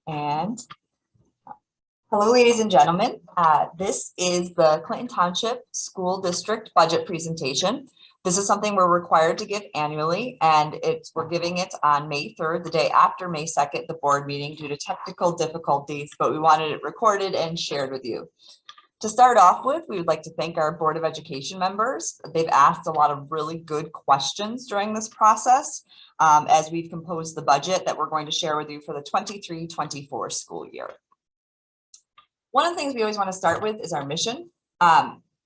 And hello, ladies and gentlemen. This is the Clinton Township School District budget presentation. This is something we're required to give annually, and we're giving it on May 3rd, the day after May 2nd, the board meeting, due to technical difficulties, but we wanted it recorded and shared with you. To start off with, we would like to thank our Board of Education members. They've asked a lot of really good questions during this process as we've composed the budget that we're going to share with you for the 23-24 school year. One of the things we always want to start with is our mission.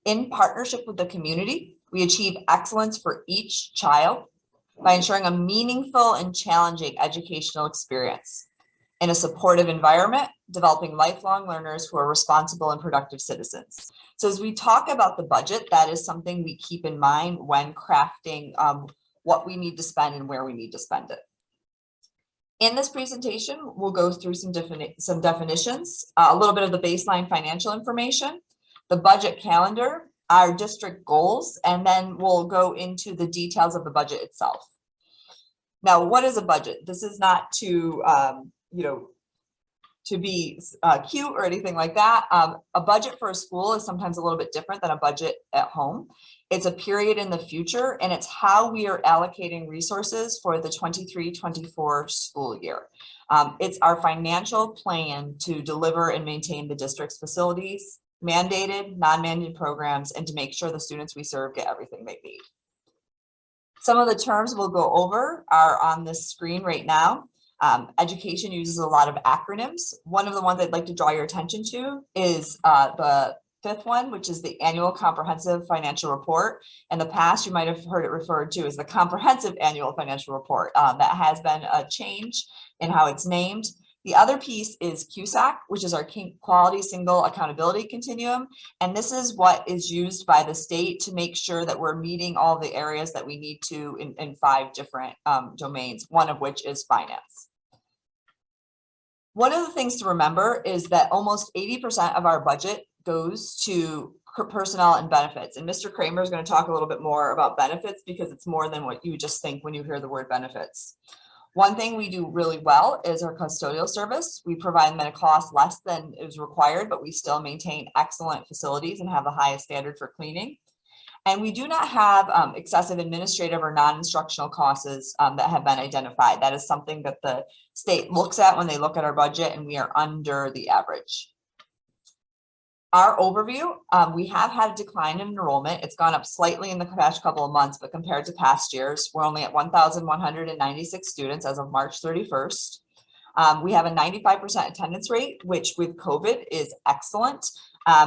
In partnership with the community, we achieve excellence for each child by ensuring a meaningful and challenging educational experience in a supportive environment, developing lifelong learners who are responsible and productive citizens. So as we talk about the budget, that is something we keep in mind when crafting what we need to spend and where we need to spend it. In this presentation, we'll go through some definitions, a little bit of the baseline financial information, the budget calendar, our district goals, and then we'll go into the details of the budget itself. Now, what is a budget? This is not to to be cute or anything like that. A budget for a school is sometimes a little bit different than a budget at home. It's a period in the future, and it's how we are allocating resources for the 23-24 school year. It's our financial plan to deliver and maintain the district's facilities, mandated, non-mandated programs, and to make sure the students we serve get everything they need. Some of the terms we'll go over are on this screen right now. Education uses a lot of acronyms. One of the ones I'd like to draw your attention to is the fifth one, which is the Annual Comprehensive Financial Report. In the past, you might have heard it referred to as the Comprehensive Annual Financial Report. That has been a change in how it's named. The other piece is QSAC, which is our Quality Single Accountability Continuum. And this is what is used by the state to make sure that we're meeting all the areas that we need to in 5 different domains, one of which is finance. One of the things to remember is that almost 80% of our budget goes to personnel and benefits. And Mr. Kramer is going to talk a little bit more about benefits because it's more than what you just think when you hear the word benefits. One thing we do really well is our custodial service. We provide them at a cost less than is required, but we still maintain excellent facilities and have the highest standard for cleaning. And we do not have excessive administrative or non-instructional costs that have been identified. That is something that the state looks at when they look at our budget, and we are under the average. Our overview, we have had a decline in enrollment. It's gone up slightly in the past couple of months, but compared to past years, we're only at 1,196 students as of March 31st. We have a 95% attendance rate, which with COVID is excellent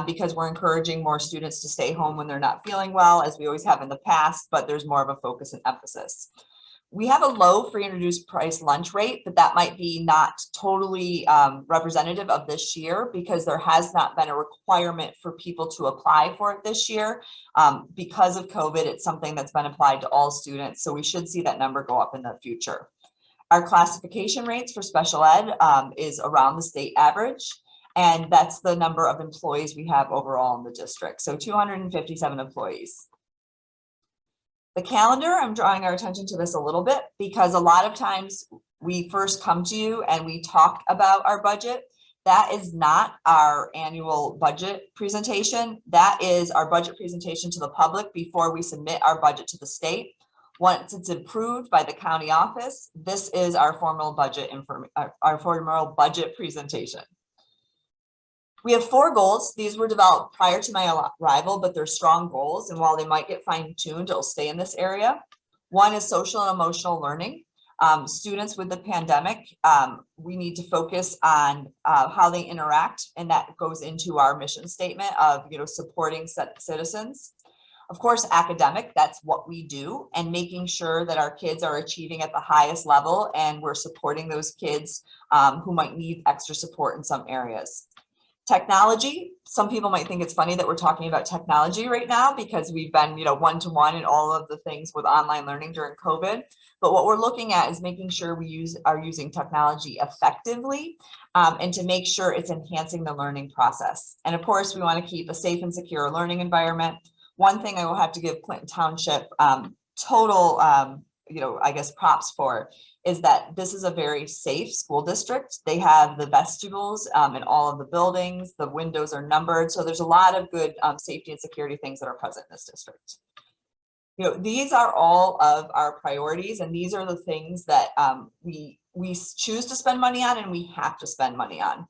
because we're encouraging more students to stay home when they're not feeling well, as we always have in the past, but there's more of a focus and emphasis. We have a low free and reduced price lunch rate, but that might be not totally representative of this year because there has not been a requirement for people to apply for it this year. Because of COVID, it's something that's been applied to all students, so we should see that number go up in the future. Our classification rates for special ed is around the state average, and that's the number of employees we have overall in the district, so 257 employees. The calendar, I'm drawing our attention to this a little bit because a lot of times we first come to you and we talk about our budget. That is not our annual budget presentation. That is our budget presentation to the public before we submit our budget to the state. Once it's approved by the county office, this is our formal budget presentation. We have 4 goals. These were developed prior to my arrival, but they're strong goals. And while they might get fine-tuned, it'll stay in this area. One is social and emotional learning. Students with the pandemic, we need to focus on how they interact. And that goes into our mission statement of, supporting citizens. Of course, academic, that's what we do, and making sure that our kids are achieving at the highest level and we're supporting those kids who might need extra support in some areas. Technology, some people might think it's funny that we're talking about technology right now because we've been, one-to-one in all of the things with online learning during COVID. But what we're looking at is making sure we are using technology effectively and to make sure it's enhancing the learning process. And of course, we want to keep a safe and secure learning environment. One thing I will have to give Clinton Township total, props for is that this is a very safe school district. They have the vestibules in all of the buildings. The windows are numbered. So there's a lot of good safety and security things that are present in this district. You know, these are all of our priorities, and these are the things that we choose to spend money on and we have to spend money on.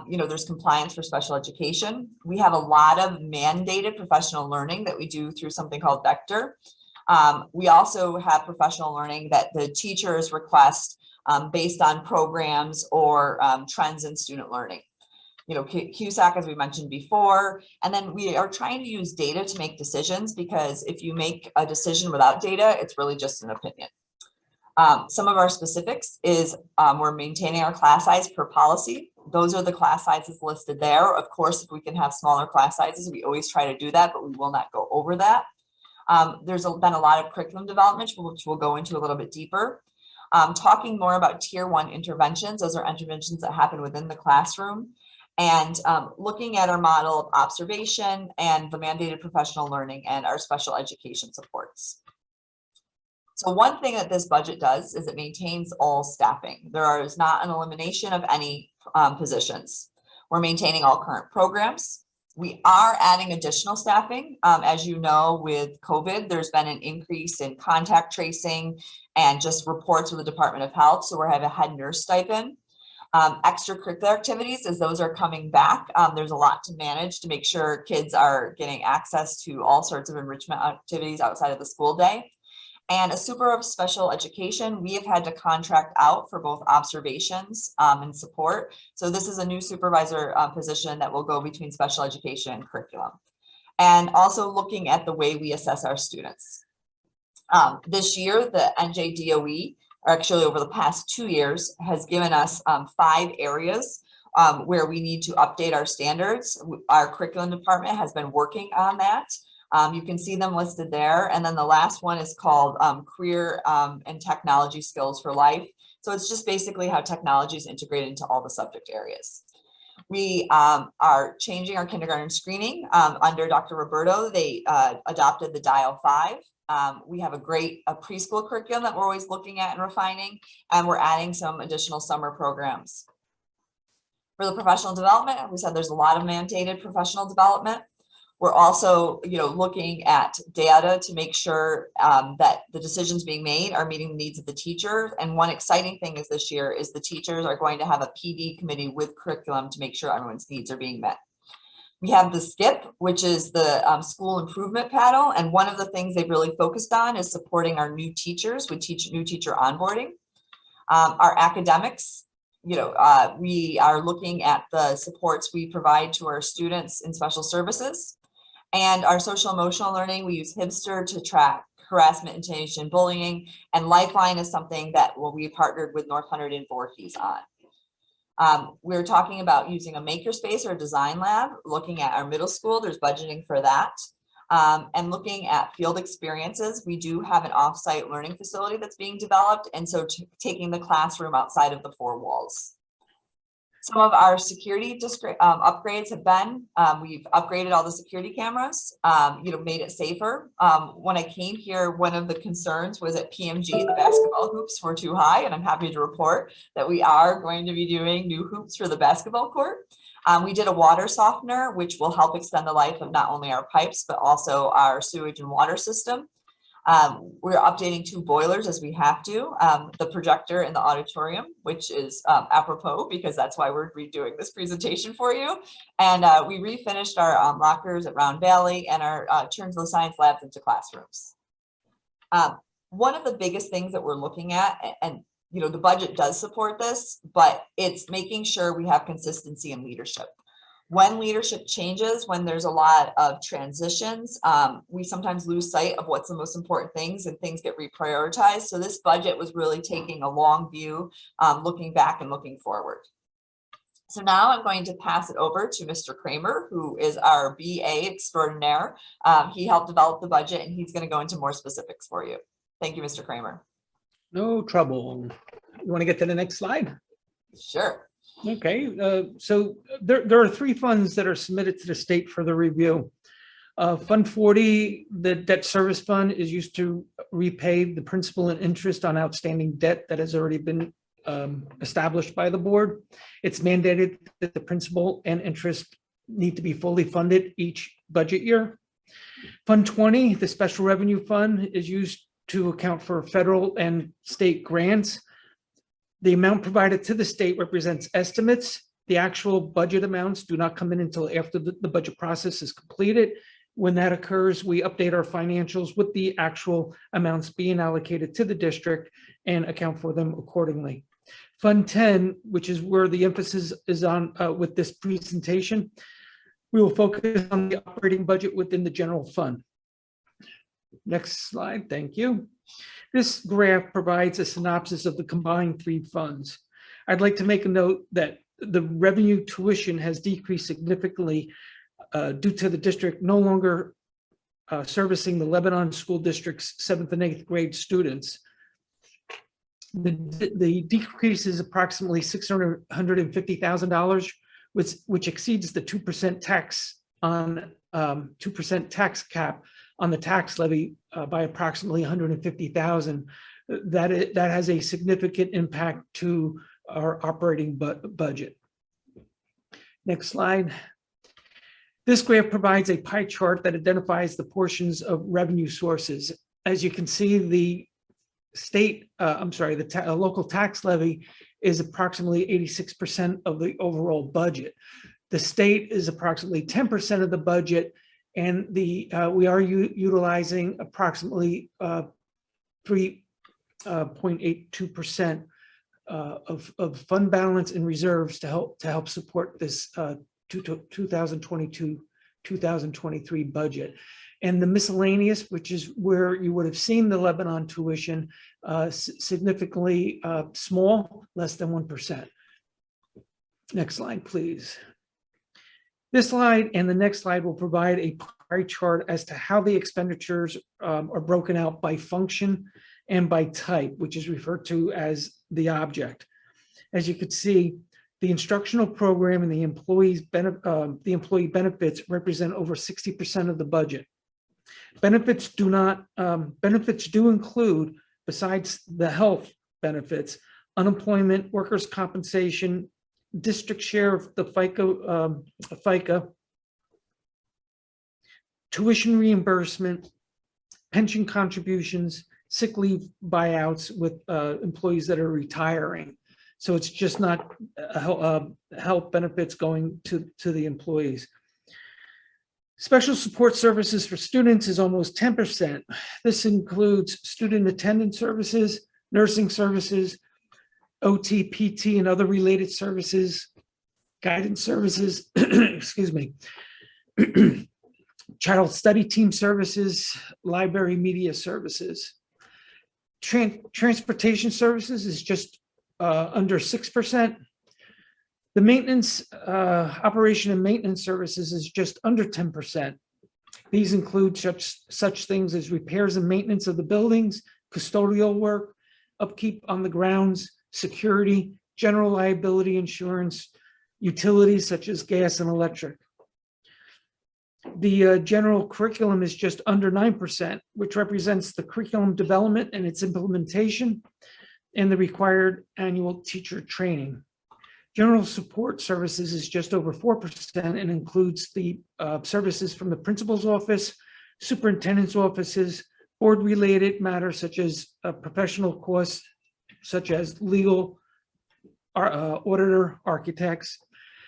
You know, there's compliance for special education. We have a lot of mandated professional learning that we do through something called Vector. We also have professional learning that the teachers request based on programs or trends in student learning. You know, CUSAC, as we mentioned before, and then we are trying to use data to make decisions, because if you make a decision without data, it's really just an opinion. Some of our specifics is we're maintaining our class size per policy. Those are the class sizes listed there. Of course, if we can have smaller class sizes, we always try to do that, but we will not go over that. There's been a lot of curriculum development, which we'll go into a little bit deeper. Talking more about tier 1 interventions. Those are interventions that happen within the classroom. And looking at our model of observation and the mandated professional learning and our special education supports. So one thing that this budget does is it maintains all staffing. There is not an elimination of any positions. We're maintaining all current programs. We are adding additional staffing. As you know, with COVID, there's been an increase in contact tracing and just reports with the Department of Health. So we're having a head nurse stipend. Extracurricular activities, as those are coming back, there's a lot to manage to make sure kids are getting access to all sorts of enrichment activities outside of the school day. And a super of special education, we have had to contract out for both observations and support. So this is a new supervisor position that will go between special education and curriculum. And also looking at the way we assess our students. This year, the NJDOE, or actually over the past 2 years, has given us 5 areas where we need to update our standards. Our curriculum department has been working on that. You can see them listed there. And then the last one is called Career and Technology Skills for Life. So it's just basically how technology is integrated into all the subject areas. We are changing our kindergarten screening under Dr. Roberto. They adopted the Dial 5. We have a great preschool curriculum that we're always looking at and refining, and we're adding some additional summer programs. For the professional development, we said there's a lot of mandated professional development. We're also, looking at data to make sure that the decisions being made are meeting the needs of the teacher. And one exciting thing is this year is the teachers are going to have a PD committee with curriculum to make sure everyone's needs are being met. We have the SKIP, which is the school improvement panel. And one of the things they've really focused on is supporting our new teachers with new teacher onboarding. Our academics, we are looking at the supports we provide to our students in special services. And our social emotional learning, we use Hibster to track harassment, intimidation, bullying, and Lifeline is something that we partnered with North Hunterdon and Voorhees on. We're talking about using a makerspace or a design lab, looking at our middle school, there's budgeting for that. And looking at field experiences, we do have an offsite learning facility that's being developed, and so taking the classroom outside of the 4 walls. Some of our security upgrades have been, we've upgraded all the security cameras, made it safer. When I came here, one of the concerns was at PMG, the basketball hoops were too high, and I'm happy to report that we are going to be doing new hoops for the basketball court. We did a water softener, which will help extend the life of not only our pipes, but also our sewage and water system. We're updating 2 boilers as we have to, the projector in the auditorium, which is apropos because that's why we're redoing this presentation for you. And we refinished our lockers at Round Valley and turned the science labs into classrooms. One of the biggest things that we're looking at, and the budget does support this, but it's making sure we have consistency in leadership. When leadership changes, when there's a lot of transitions, we sometimes lose sight of what's the most important things and things get reprioritized. So this budget was really taking a long view, looking back and looking forward. So now I'm going to pass it over to Mr. Kramer, who is our BA extraordinaire. He helped develop the budget and he's going to go into more specifics for you. Thank you, Mr. Kramer. No trouble. You want to get to the next slide? Sure. Okay, so there are 3 funds that are submitted to the state for the review. Fund 40, the debt service fund, is used to repay the principal and interest on outstanding debt that has already been established by the board. It's mandated that the principal and interest need to be fully funded each budget year. Fund 20, the special revenue fund, is used to account for federal and state grants. The amount provided to the state represents estimates. The actual budget amounts do not come in until after the budget process is completed. When that occurs, we update our financials with the actual amounts being allocated to the district and account for them accordingly. Fund 10, which is where the emphasis is on with this presentation, we will focus on the operating budget within the general fund. Next slide, thank you. This graph provides a synopsis of the combined three funds. I'd like to make a note that the revenue tuition has decreased significantly due to the district no longer servicing the Lebanon School District's 7th and 8th grade students. The decrease is approximately $650,000, which exceeds the 2% tax on 2% tax cap on the tax levy by approximately $150,000. That has a significant impact to our operating budget. Next slide. This graph provides a pie chart that identifies the portions of revenue sources. As you can see, the local tax levy is approximately 86% of the overall budget. The state is approximately 10% of the budget, and we are utilizing approximately 3.82% of fund balance and reserves to help support this 2022-2023 budget. And the miscellaneous, which is where you would have seen the Lebanon tuition, significantly small, less than 1%. Next slide, please. This slide and the next slide will provide a pie chart as to how the expenditures are broken out by function and by type, which is referred to as the object. As you can see, the instructional program and the employee benefits represent over 60% of the budget. Benefits do include, besides the health benefits, unemployment, workers' compensation, district share of the FICA, tuition reimbursement, pension contributions, sick leave buyouts with employees that are retiring. So it's just not health benefits going to the employees. Special support services for students is almost 10%. This includes student attendance services, nursing services, OT, PT, and other related services, guidance services, excuse me, child study team services, library media services. Transportation services is just under 6%. The maintenance, operation and maintenance services is just under 10%. These include such things as repairs and maintenance of the buildings, custodial work, upkeep on the grounds, security, general liability insurance, utilities such as gas and electric. The general curriculum is just under 9%, which represents the curriculum development and its implementation and the required annual teacher training. General support services is just over 4% and includes the services from the principal's office, superintendent's offices, board-related matters such as professional costs, such as legal, auditor, architects,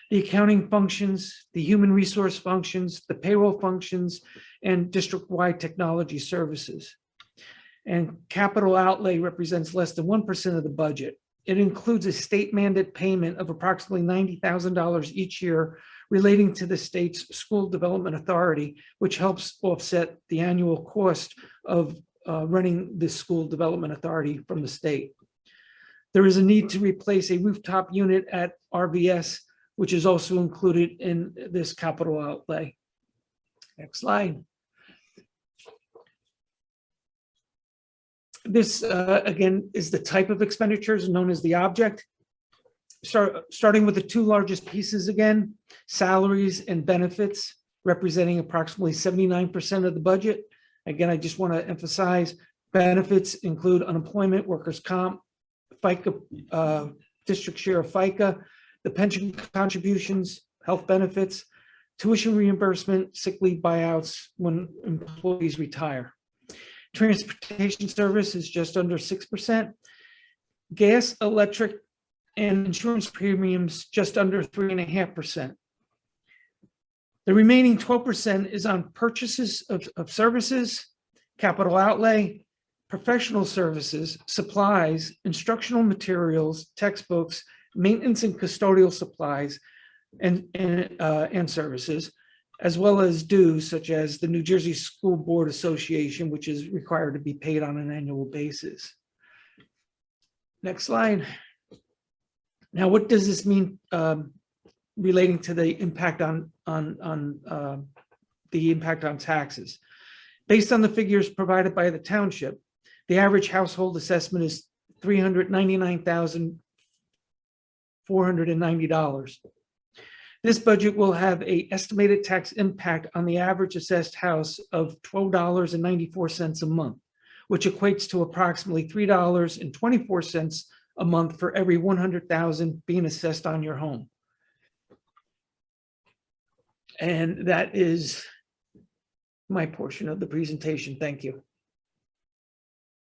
the accounting functions, the human resource functions, the payroll functions, and district-wide technology services. And capital outlay represents less than 1% of the budget. It includes a state mandate payment of approximately $90,000 each year relating to the state's School Development Authority, which helps offset the annual cost of running the School Development Authority from the state. There is a need to replace a rooftop unit at RVS, which is also included in this capital outlay. Next slide. This, again, is the type of expenditures known as the object. Starting with the two largest pieces again, salaries and benefits. representing approximately 79% of the budget. Again, I just want to emphasize benefits include unemployment, workers' comp, FICA, district share of FICA, the pension contributions, health benefits, tuition reimbursement, sick leave buyouts when employees retire. Transportation service is just under 6%. Gas, electric, and insurance premiums just under 3.5%. The remaining 12% is on purchases of services, capital outlay, professional services, supplies, instructional materials, textbooks, maintenance and custodial supplies, and services, as well as dues such as the New Jersey School Board Association, which is required to be paid on an annual basis. Next slide. Now, what does this mean relating to the impact on taxes? Based on the figures provided by the township, the average household assessment is $399,490. This budget will have an estimated tax impact on the average assessed house of $12.94 a month, which equates to approximately $3.24 a month for every $100,000 being assessed on your home. And that is my portion of the presentation. Thank you.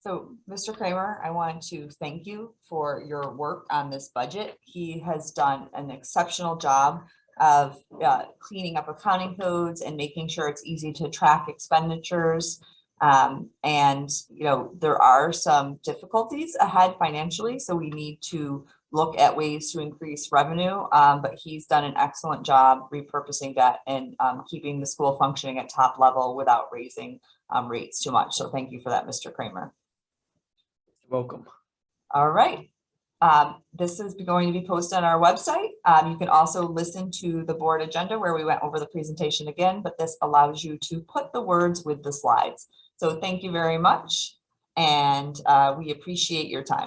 So, Mr. Kramer, I want to thank you for your work on this budget. He has done an exceptional job of cleaning up accounting codes and making sure it's easy to track expenditures. And, you know, there are some difficulties ahead financially, so we need to look at ways to increase revenue. But he's done an excellent job repurposing debt and keeping the school functioning at top level without raising rates too much. So thank you for that, Mr. Kramer. Welcome. All right. This is going to be posted on our website. You can also listen to the board agenda where we went over the presentation again, but this allows you to put the words with the slides. So thank you very much. And we appreciate your time.